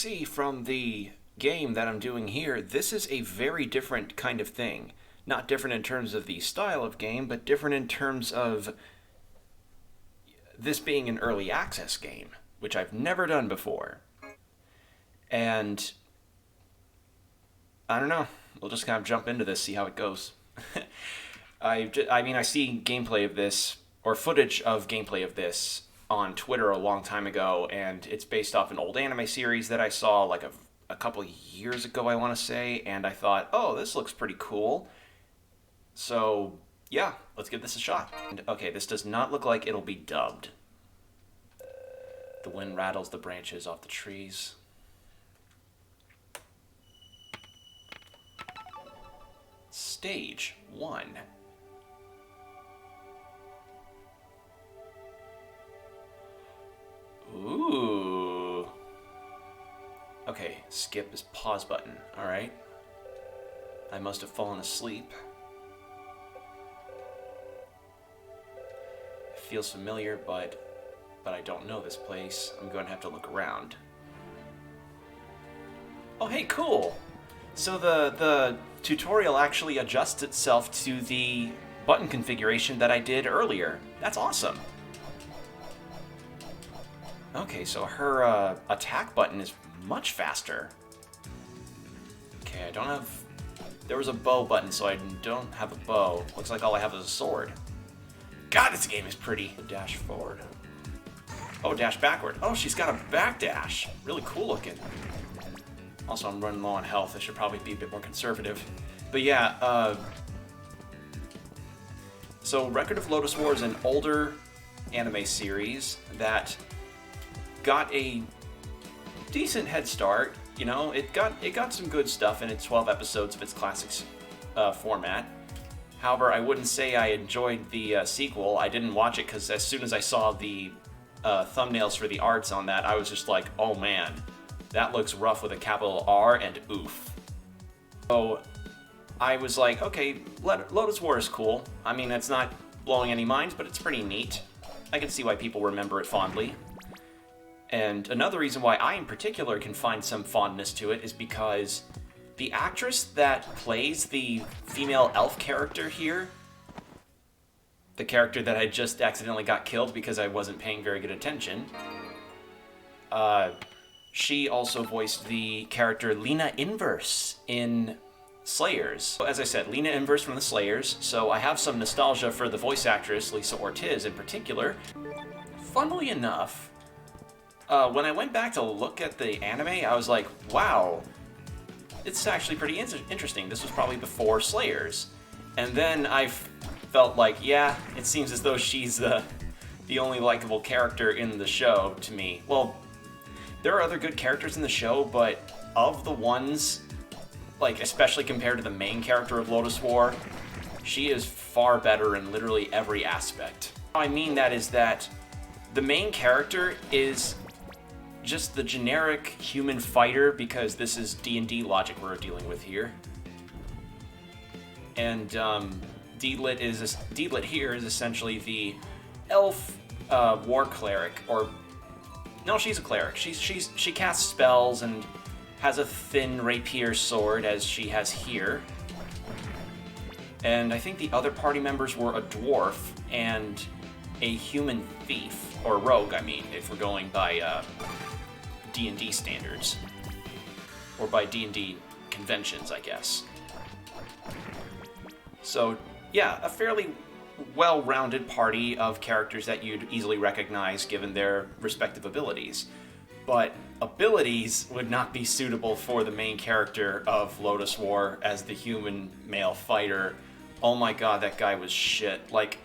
see from the game that I'm doing here, this is a very different kind of thing. Not different in terms of the style of game, but different in terms of this being an early access game, which I've never done before. And I don't know. We'll just kind of jump into this, see how it goes. I see gameplay of this, or footage of gameplay of this, on Twitter a long time ago, and it's based off an old anime series that I saw like a couple years ago, I want to say, and I thought, oh, this looks pretty cool. So, yeah, let's give this a shot. And, okay, this does not look like it'll be dubbed. The wind rattles the branches off the trees. Stage 1. Ooh. Okay, skip is pause button. Alright. I must have fallen asleep. It feels familiar, but I don't know this place. I'm going to have to look around. Oh, hey, cool! So the tutorial actually adjusts itself to the button configuration that I did earlier. That's awesome. Okay, so her attack button is much faster. Okay, I don't have... There was a bow button, so I don't have a bow. Looks like all I have is a sword. God, this game is pretty. Dash forward. Oh, dash backward. Oh, she's got a back dash. Really cool looking. Also, I'm running low on health. I should probably be a bit more conservative. But yeah, so Record of Lodoss War is an older anime series that got a decent head start. You know, it got some good stuff in its 12 episodes of its classic format. However, I wouldn't say I enjoyed the sequel. I didn't watch it because as soon as I saw the thumbnails for the arts on that, I was just like, oh man, that looks rough with a capital R and oof. So I was like, okay, Lodoss War is cool. I mean, it's not blowing any minds, but it's pretty neat. I can see why people remember it fondly. And another reason why I in particular can find some fondness to it is because the actress that plays the female elf character here, the character that I just accidentally got killed because I wasn't paying very good attention, she also voiced the character Lena Inverse in Slayers. As I said, Lena Inverse from the Slayers, so I have some nostalgia for the voice actress, Lisa Ortiz in particular. Funnily enough, when I went back to look at the anime, I was like, wow, it's actually pretty interesting. This was probably before Slayers. And then I felt like, yeah, it seems as though she's the only likable character in the show to me. Well, there are other good characters in the show, but of the ones, like, especially compared to the main character of Lodoss War, she is far better in literally every aspect. How I mean that is that the main character is just the generic human fighter, because this is D&D logic we're dealing with here. And Deedlit here is essentially the elf war cleric, or no, she's a cleric. She casts spells and has a thin rapier sword, as she has here. And I think the other party members were a dwarf and a human thief, or rogue, I mean, if we're going by D&D standards, or by D&D conventions, I guess. So, yeah, a fairly well-rounded party of characters that you'd easily recognize given their respective abilities. But abilities would not be suitable for the main character of Lodoss War as the human male fighter. Oh my god, that guy was shit. Like,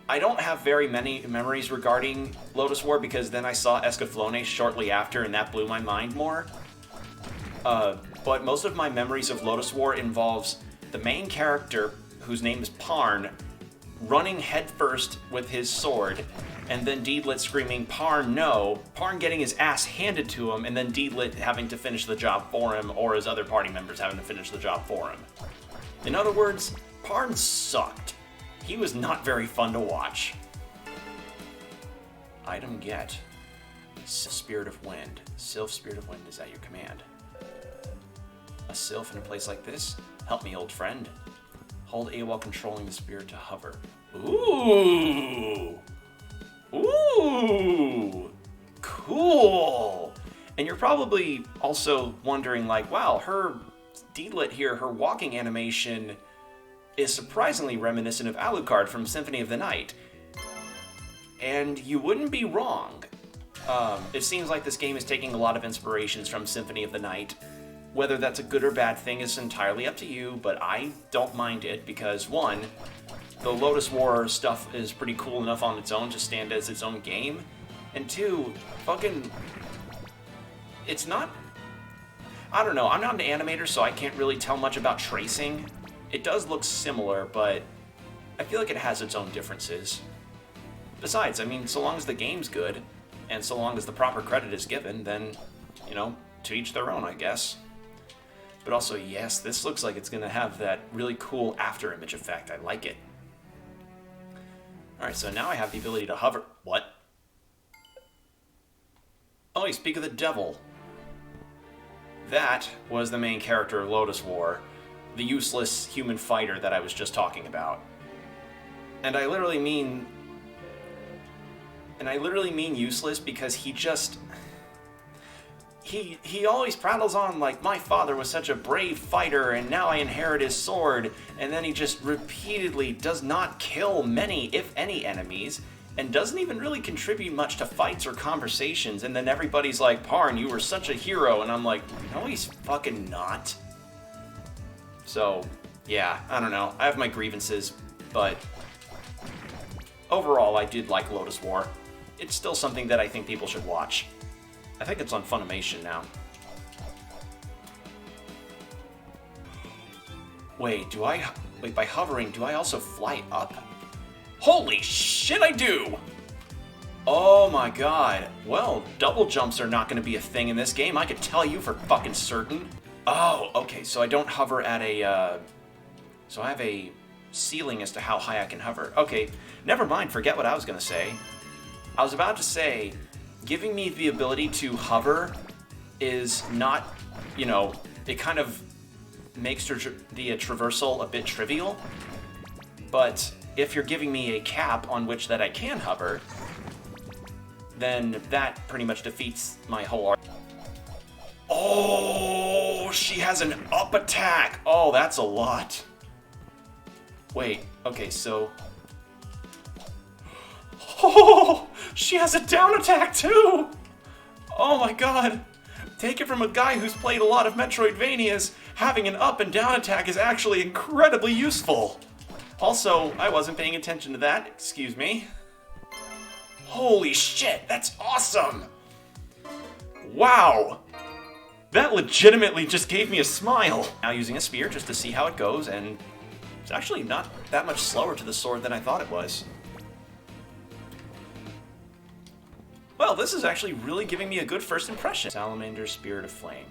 I don't have very many memories regarding Lodoss War because then I saw Escaflowne shortly after and that blew my mind more. But most of my memories of Lodoss War involves the main character, whose name is Parn, running headfirst with his sword, and then Deedlit screaming, "Parn, no!" Parn getting his ass handed to him, and then Deedlit having to finish the job for him, or his other party members having to finish the job for him. In other words, Parn sucked. He was not very fun to watch. Item get. Spirit of Wind. Sylph Spirit of Wind is at your command. A sylph in a place like this? Help me, old friend. Hold A while controlling the spirit to hover. Ooh! Ooh! Cool! And you're probably also wondering, like, wow, her Deedlit here, her walking animation is surprisingly reminiscent of Alucard from Symphony of the Night. And you wouldn't be wrong. It seems like this game is taking a lot of inspirations from Symphony of the Night. Whether that's a good or bad thing is entirely up to you, but I don't mind it because, one, the Lotus War stuff is pretty cool enough on its own to stand as its own game, and two, fucking, it's not, I don't know, I'm not an animator, so I can't really tell much about tracing. It does look similar, but I feel like it has its own differences. Besides, I mean, so long as the game's good, and so long as the proper credit is given, then, you know, to each their own, I guess. But also, yes, this looks like it's going to have that really cool after-image effect. I like it. Alright, so now I have the ability to hover. What? Oh, you speak of the devil. That was the main character of Lotus War, the useless human fighter that I was just talking about. And I literally mean useless because he just... He always prattles on like, my father was such a brave fighter and now I inherit his sword, and then he just repeatedly does not kill many, if any, enemies, and doesn't even really contribute much to fights or conversations, and then everybody's like, Parn, you were such a hero, and I'm like, no, he's fucking not. So, yeah, I don't know, I have my grievances, but overall I did like Lotus War. It's still something that I think people should watch. I think it's on Funimation now. Wait, by hovering, do I also fly up? Holy shit, I do! Oh my god. Well, double jumps are not going to be a thing in this game, I could tell you for fucking certain. Oh, okay, so I don't hover at a, so I have a ceiling as to how high I can hover. Okay, never mind, forget what I was going to say. I was about to say, giving me the ability to hover is not, you know, it kind of makes the traversal a bit trivial. But if you're giving me a cap on which that I can hover, then that pretty much defeats my whole argument. Oh, she has an up attack. Oh, that's a lot. Wait, okay, so... Oh, she has a down attack too! Oh my god. Take it from a guy who's played a lot of Metroidvanias, having an up and down attack is actually incredibly useful. Also, I wasn't paying attention to that, excuse me. Holy shit, that's awesome! Wow! That legitimately just gave me a smile. Now using a spear just to see how it goes, and it's actually not that much slower to the sword than I thought it was. Well, this is actually really giving me a good first impression. Salamander, Spirit of Flame.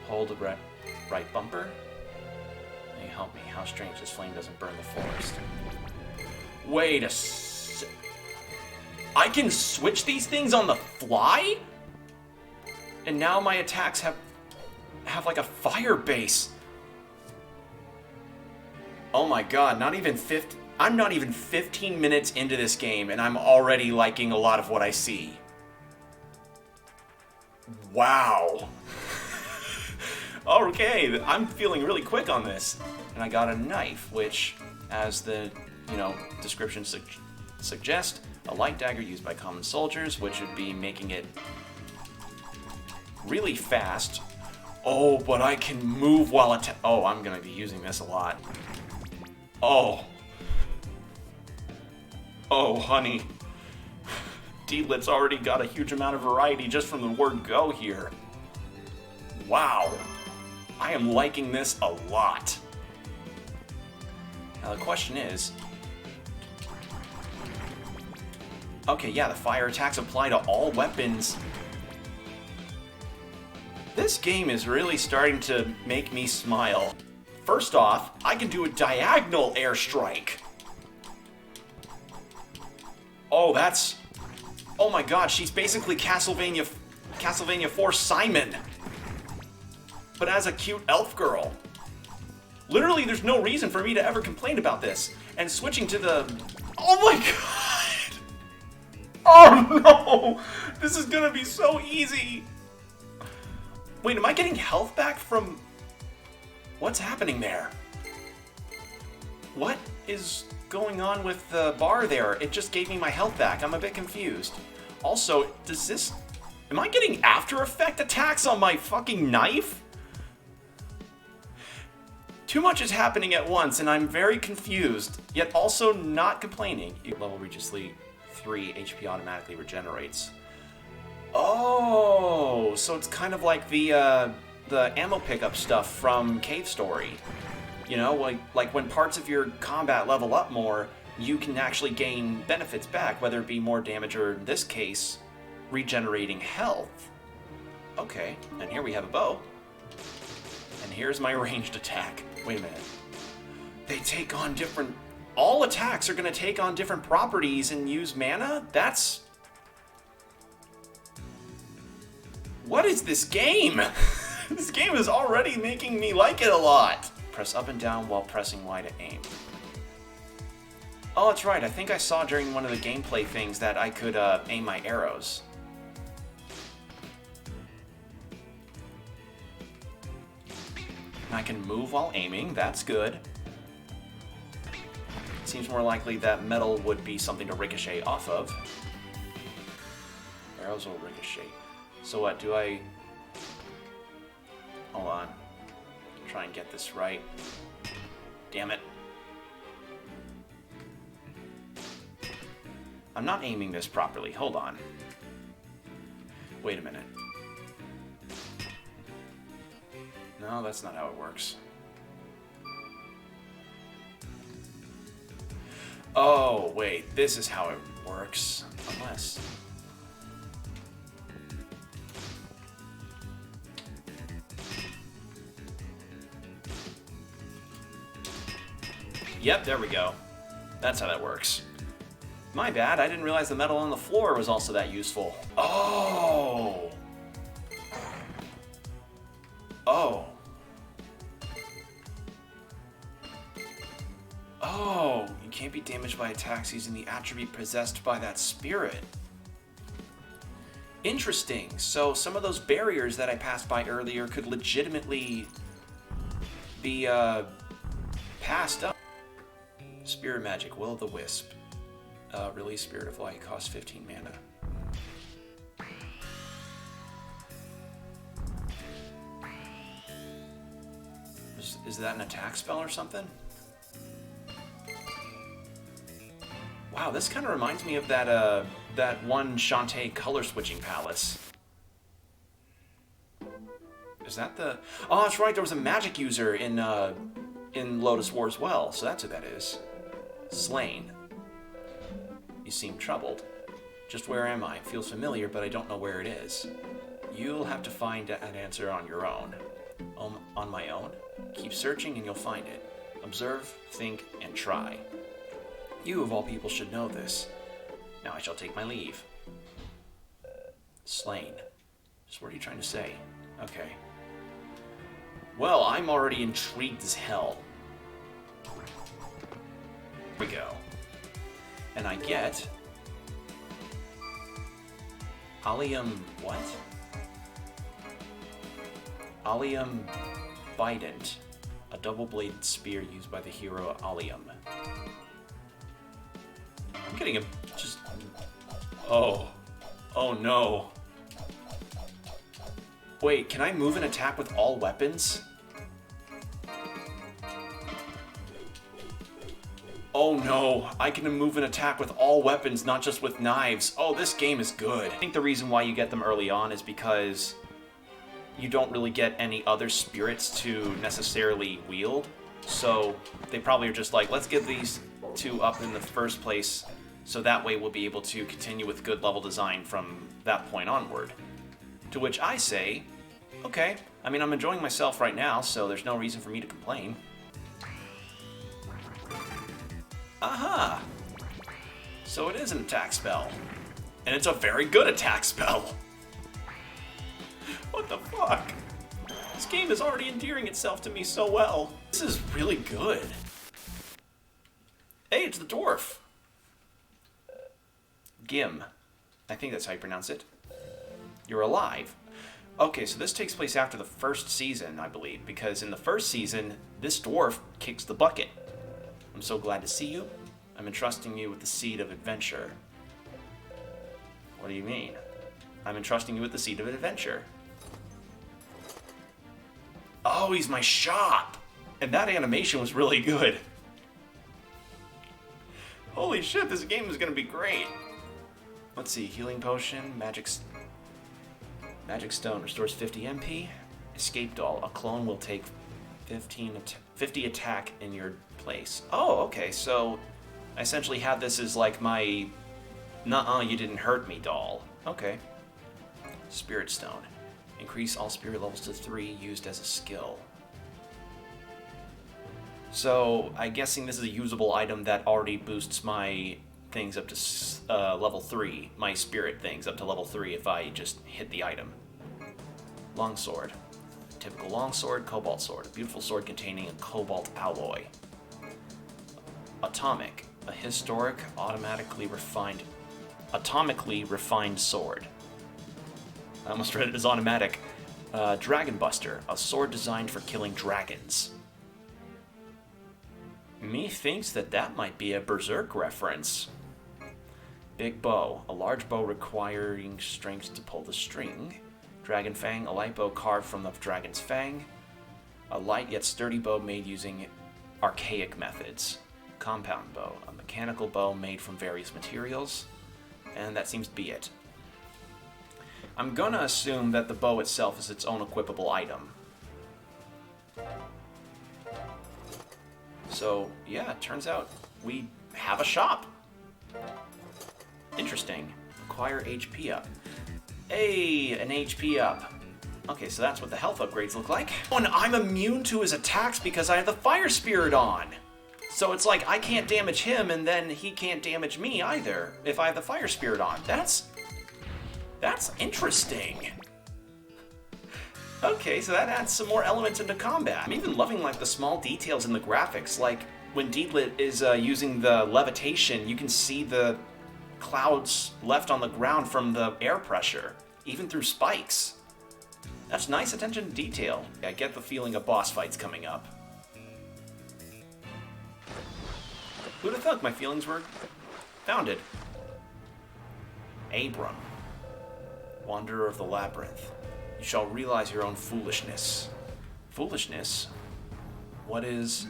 Hold the right bumper. Hey, help me. How strange this flame doesn't burn the forest. Wait a sec. I can switch these things on the fly? And now my attacks have like a fire base. Oh my god, I'm not even 15 minutes into this game, and I'm already liking a lot of what I see. Wow. Okay, I'm feeling really quick on this. And I got a knife, which, as the, description suggests, a light dagger used by common soldiers, which would be making it really fast. Oh, but I can move while oh, I'm gonna be using this a lot. Oh. Oh, honey. Deedlit's already got a huge amount of variety just from the word go here. Wow. I am liking this a lot. Now the question is... Okay, yeah, the fire attacks apply to all weapons. This game is really starting to make me smile. First off, I can do a diagonal airstrike. Oh, that's Oh my god, she's basically Castlevania 4 Simon. But as a cute elf girl. Literally, there's no reason for me to ever complain about this. And switching to the... Oh my god! Oh no! This is gonna be so easy! Wait, am I getting health back from... What's happening there? What is going on with the bar there? It just gave me my health back. I'm a bit confused. Also, does this... Am I getting After Effect attacks on my fucking knife? Too much is happening at once, and I'm very confused, yet also not complaining. Level reaches 3 HP automatically regenerates. Oh, so it's kind of like the ammo pickup stuff from Cave Story. You know, like when parts of your combat level up more, you can actually gain benefits back, whether it be more damage or, in this case, regenerating health. Okay, and here we have a bow. And here's my ranged attack. Wait a minute. They take on different... All attacks are going to take on different properties and use mana? That's... What is this game? This game is already making me like it a lot. Press up and down while pressing Y to aim. Oh, that's right. I think I saw during one of the gameplay things that I could aim my arrows. And I can move while aiming. That's good. Seems more likely that metal would be something to ricochet off of. Arrows will ricochet. So what, do I... Hold on. Try and get this right. Damn it. I'm not aiming this properly. Hold on. Wait a minute. No, that's not how it works. Oh, wait. This is how it works. Unless... Yep, there we go. That's how that works. My bad, I didn't realize the metal on the floor was also that useful. Oh! Oh. Oh, you can't be damaged by attacks using the attribute possessed by that spirit. Interesting. So some of those barriers that I passed by earlier could legitimately be passed up. Spirit Magic, Will of the Wisp. Release Spirit of Light, costs 15 mana. Is that an attack spell or something? Wow, this kind of reminds me of that that one Shantae color switching palace. Is that the... Oh, that's right, there was a magic user in Lotus War as well, so that's who that is. Slain. You seem troubled. Just where am I? It feels familiar, but I don't know where it is. You'll have to find an answer on your own. On my own? Keep searching and you'll find it. Observe, think, and try. You, of all people, should know this. Now I shall take my leave. Slain. Just what are you trying to say? Okay. Well, I'm already intrigued as hell. Here we go. And I get... Allium... what? Allium Bident. A double-bladed spear used by the hero Allium. I'm getting a... just... Oh. Oh no. Wait, can I move and attack with all weapons? Oh no, I can move and attack with all weapons, not just with knives. Oh, this game is good. I think the reason why you get them early on is because you don't really get any other spirits to necessarily wield. So they probably are just like, let's get these two up in the first place, so that way we'll be able to continue with good level design from that point onward. To which I say, okay, I mean, I'm enjoying myself right now, so there's no reason for me to complain. Aha! So it is an attack spell. And it's a very good attack spell. What the fuck? This game is already endearing itself to me so well. This is really good. Hey, it's the dwarf. Gim. I think that's how you pronounce it. You're alive. Okay, so this takes place after the first season, I believe, because in the first season, this dwarf kicks the bucket. I'm so glad to see you. I'm entrusting you with the seed of adventure. What do you mean? I'm entrusting you with the seed of adventure. Oh, he's my shop! And that animation was really good. Holy shit, this game is gonna be great. Let's see, healing potion, magic stone restores 50 MP. Escape doll, a clone will take 50 attack in your place. Oh, okay, so I essentially have this as like my nuh-uh, you didn't hurt me doll. Okay. Spirit stone. Increase all spirit levels to 3 used as a skill. So, I'm guessing this is a usable item that already boosts my things up to level 3. My spirit things up to level 3 if I just hit the item. Longsword. Typical longsword, cobalt sword. A beautiful sword containing a cobalt alloy. Atomic. A historic, atomically refined sword. I almost read it as automatic. Dragon Buster. A sword designed for killing dragons. Methinks that might be a Berserk reference. Big bow. A large bow requiring strength to pull the string. Dragon Fang. A light bow carved from the dragon's fang. A light yet sturdy bow made using archaic methods. Compound bow. A mechanical bow made from various materials. And that seems to be it. I'm gonna assume that the bow itself is its own equipable item. So, yeah, it turns out we have a shop. Interesting. Acquire HP up. Hey, an HP up. Okay, so that's what the health upgrades look like. Oh, and I'm immune to his attacks because I have the Fire Spirit on. So it's like I can't damage him and then he can't damage me either if I have the Fire Spirit on. That's interesting. Okay, so that adds some more elements into combat. I'm even loving like the small details in the graphics. Like when Deedlit is using the levitation, you can see the clouds left on the ground from the air pressure, even through spikes. That's nice attention to detail. I get the feeling of boss fights coming up. Who'd have thought my feelings were founded? Abram. Wanderer of the Labyrinth. You shall realize your own foolishness. Foolishness? What is...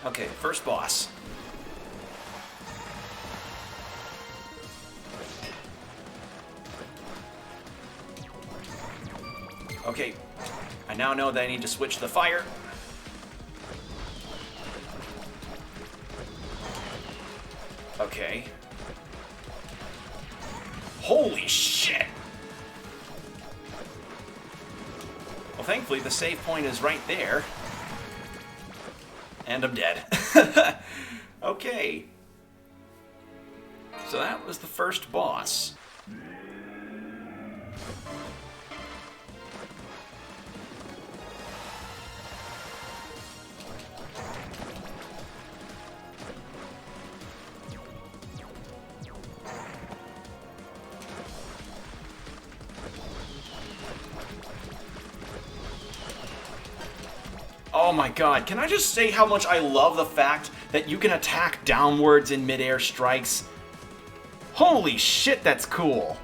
Okay, first boss. Okay, I now know that I need to switch to the fire. Okay. Holy shit! Well, thankfully the save point is right there. And I'm dead. Okay. So that was the first boss. Oh my god, can I just say how much I love the fact that you can attack downwards in mid-air strikes? Holy shit, that's cool.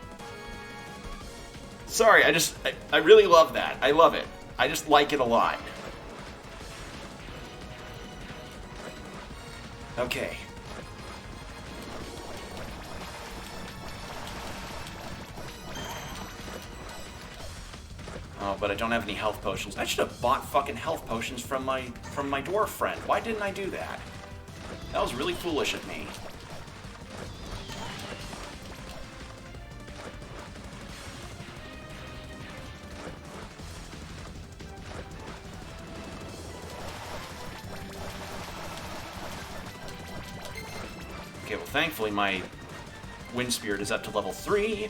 Sorry, I really love that. I love it. I just like it a lot. Okay. Oh, but I don't have any health potions. I should have bought fucking health potions from my dwarf friend. Why didn't I do that? That was really foolish of me. Okay, well thankfully my Wind Spirit is up to level 3.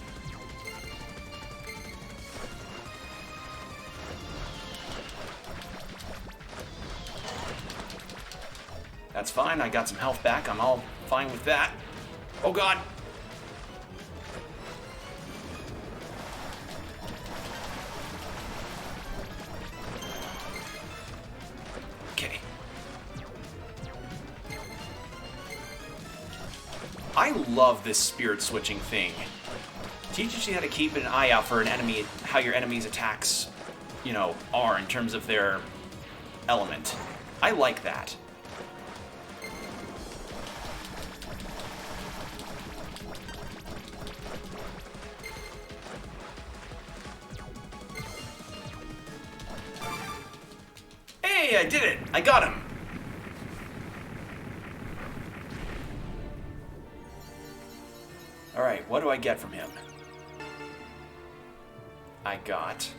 That's fine, I got some health back, I'm all fine with that. Oh god! Okay. I love this spirit switching thing. Teaches you how to keep an eye out for an enemy, how your enemy's attacks, you know, are in terms of their element. I like that. Hey, I did it! I got him! Alright, what do I get from him? I got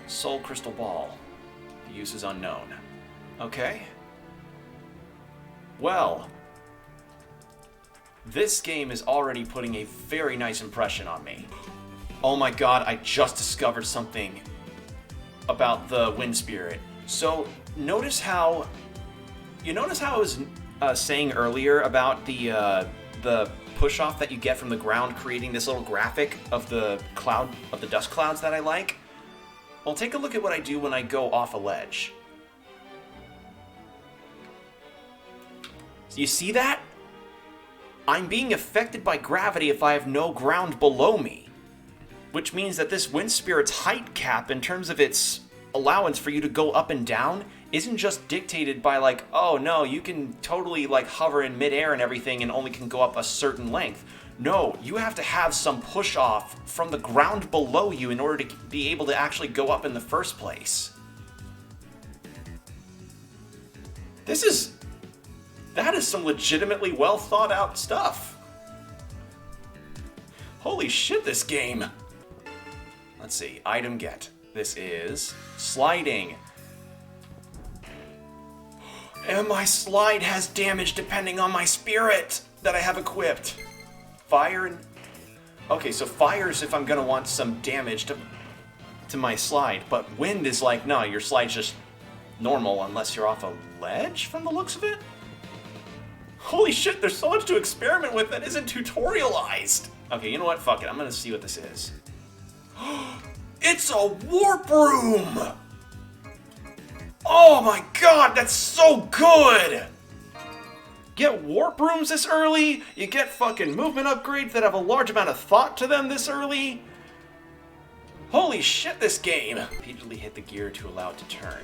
Soul Crystal Ball. The use is unknown. Okay. Well, this game is already putting a very nice impression on me. Oh my god, I just discovered something about the Wind Spirit. So, notice how I was saying earlier about the push-off that you get from the ground, creating this little graphic of the dust clouds that I like? Well, take a look at what I do when I go off a ledge. You see that? I'm being affected by gravity if I have no ground below me. Which means that this Wind Spirit's height cap, in terms of its allowance for you to go up and down, isn't just dictated by like, oh no, you can totally like hover in midair and everything and only can go up a certain length. No, you have to have some push off from the ground below you in order to be able to actually go up in the first place. That is some legitimately well thought out stuff. Holy shit, this game. Let's see, item get. This is sliding. And my slide has damage depending on my spirit that I have equipped. Fire and... Okay, so fire is if I'm gonna want some damage to my slide, but wind is like, no, your slide's just normal unless you're off a ledge from the looks of it? Holy shit, there's so much to experiment with that isn't tutorialized! Okay, you know what? Fuck it, I'm gonna see what this is. It's a warp room! Oh my god, that's so good! Get warp rooms this early, you get fucking movement upgrades that have a large amount of thought to them this early. Holy shit, this game! Repeatedly hit the gear to allow it to turn.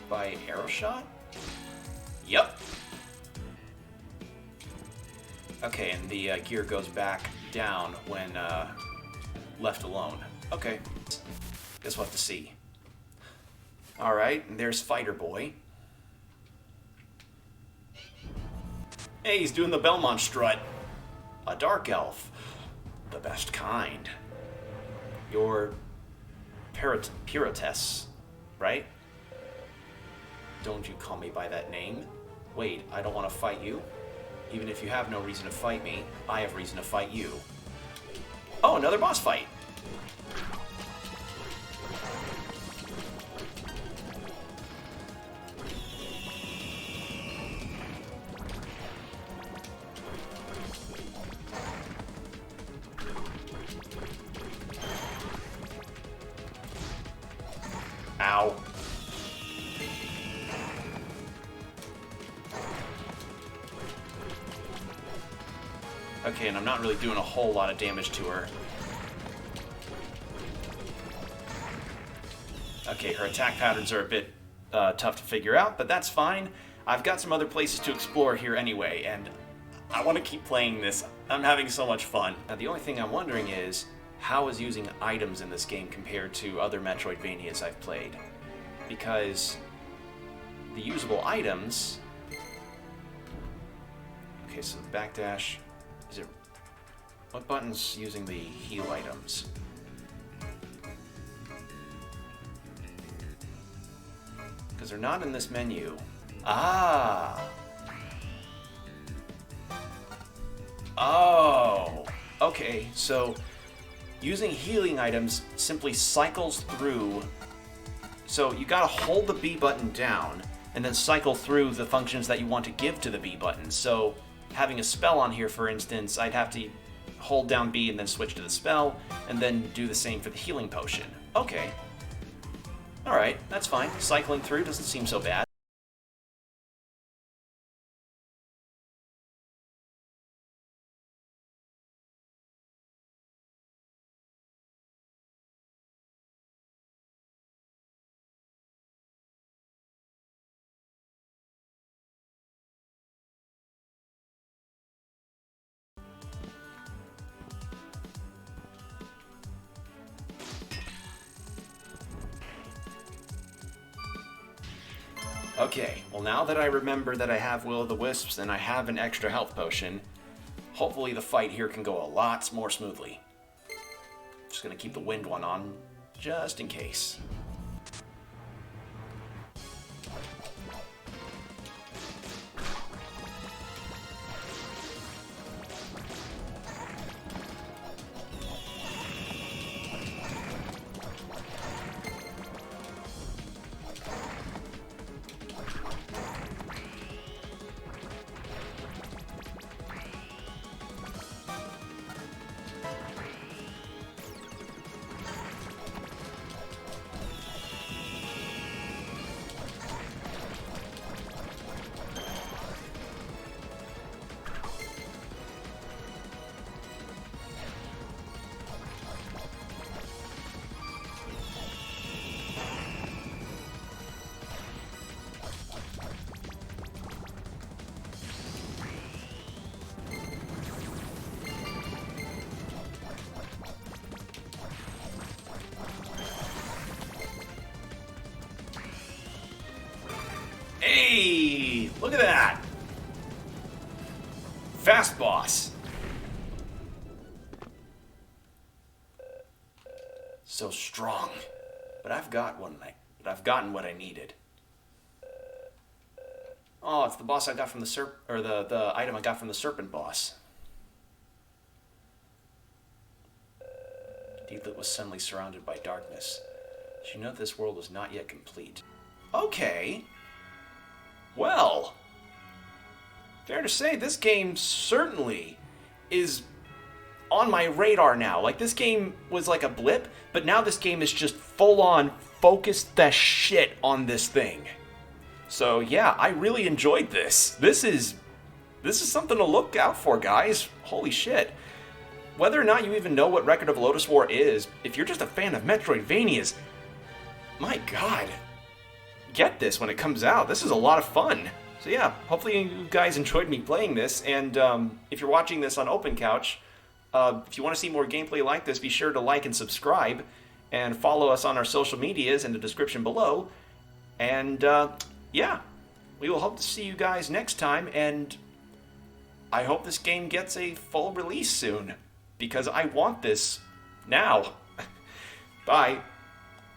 By arrow shot? Yep. Okay, and the gear goes back down when left alone. Okay. Guess we'll have to see. Alright, and there's Fighter Boy. Hey, he's doing the Belmont strut. A dark elf. The best kind. You're Pyrotess, right? Don't you call me by that name? Wait, I don't want to fight you? Even if you have no reason to fight me, I have reason to fight you. Oh, another boss fight! Ow. Okay, and I'm not really doing a whole lot of damage to her. Okay, her attack patterns are a bit tough to figure out, but that's fine. I've got some other places to explore here anyway, and I want to keep playing this. I'm having so much fun. Now, the only thing I'm wondering is, how is using items in this game compared to other Metroidvanias I've played? Because the usable items... Okay, so the backdash... Is it... What button's using the heal items? Because they're not in this menu. Ah! Oh, okay, so using healing items simply cycles through. So you gotta hold the B button down and then cycle through the functions that you want to give to the B button. So having a spell on here, for instance, I'd have to hold down B and then switch to the spell, and then do the same for the healing potion. Okay. Alright, that's fine. Cycling through doesn't seem so bad. Okay, well now that I remember that I have Will-o'-the-Wisps and I have an extra health potion, hopefully the fight here can go a lot more smoothly. Just gonna keep the wind one on, just in case. Hey, look at that! Fast boss. So strong. But I've gotten what I needed. Oh, it's the boss I got from the item I got from the serpent boss. Deedlit was suddenly surrounded by darkness. She knew that this world was not yet complete. Okay. Well, fair to say, this game certainly is on my radar now. Like, this game was like a blip, but now this game is just full-on focused the shit on this thing. So yeah, I really enjoyed this. This is something to look out for, guys. Holy shit. Whether or not you even know what Record of Lodoss War is, if you're just a fan of Metroidvanias, my god, get this when it comes out. This is a lot of fun. So yeah, hopefully you guys enjoyed me playing this, and if you're watching this on Open Couch, if you want to see more gameplay like this, be sure to like and subscribe, and follow us on our social medias in the description below. And yeah, we will hope to see you guys next time, and I hope this game gets a full release soon, because I want this now. Bye.